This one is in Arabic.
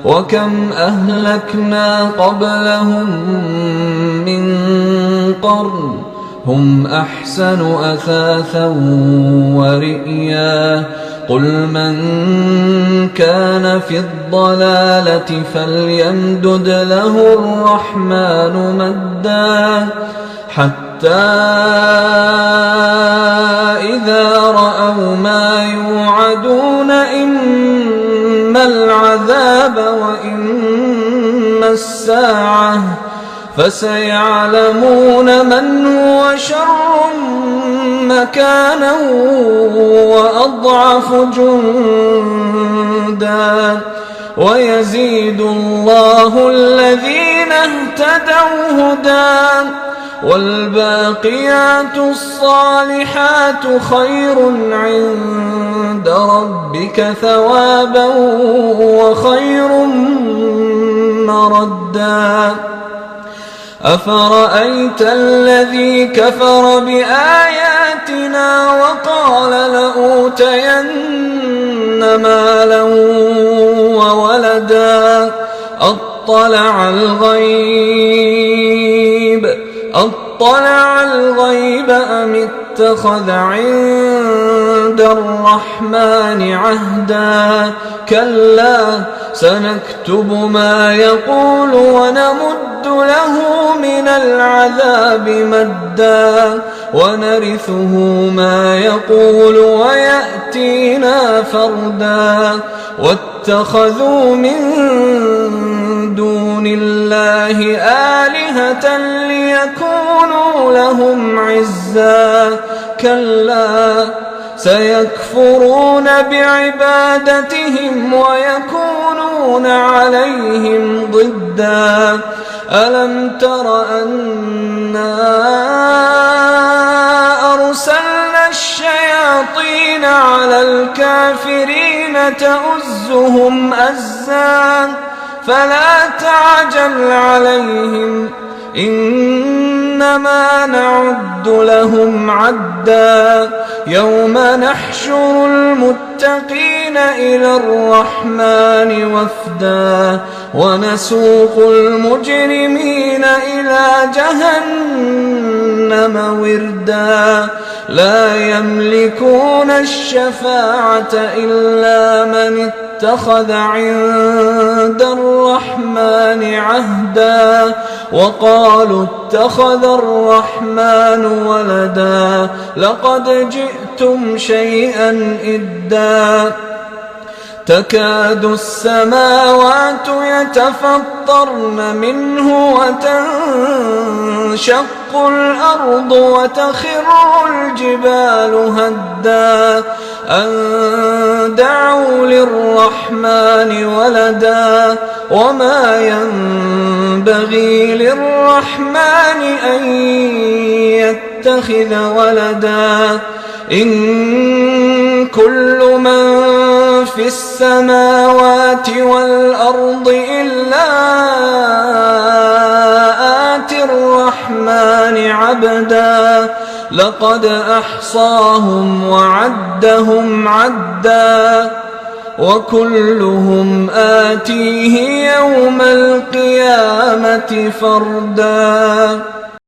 وكم أهلكنا قبلهم من قرن هم أحسن أثاثا ورئيا قل من كان في الضلالة فليمدد له الرحمن مدا حتى إذا رأوا ما يوعدون إما العذاب وإما الساعة فسيعلمون من هو شر مكانا وأضعف جندا ويزيد الله الذين اهتدوا هدى والباقيات الصالحات خير عند ربك ثوابا وخير مردا أفرأيت الذي كفر بآياتنا وقال لأوتين مالا وولدا أطلع الغيب أم اتخذ عند الرحمن عهدا كلا سنكتب ما يقول ونمد له من العذاب مدا ونرثه ما يقول ويأتينا فردا واتخذوا من دون الله آلهة ليكونوا لهم عزا كلا سيكفرون بعبادتهم ويكونون عليهم ضدا ألم تر أنا أرسلنا الشياطين على الكافرين تؤزهم أزا فلا تعجل عليهم إنما نعد لهم عدا يوم نحشر المتقين إلى الرحمن وفدا ونسوق المجرمين إلى جهنم وردا لا يملكون الشفاعة إلا من اتخذ عند الرحمن عهدا وقالوا اتخذ الرحمن ولدا لقد جئتم شيئا إدا تكاد السماوات يتفطرن منه وتنشق الأرض وتخر الجبال هدا أن دعوا للرحمن ولدا وما ينبغي للرحمن أن يتخذ ولدا إن كل من في السماوات والأرض إلا آتي الرحمن عبدا لقد أحصاهم وعدهم عدا وكلهم آتيه يوم القيامة فردا.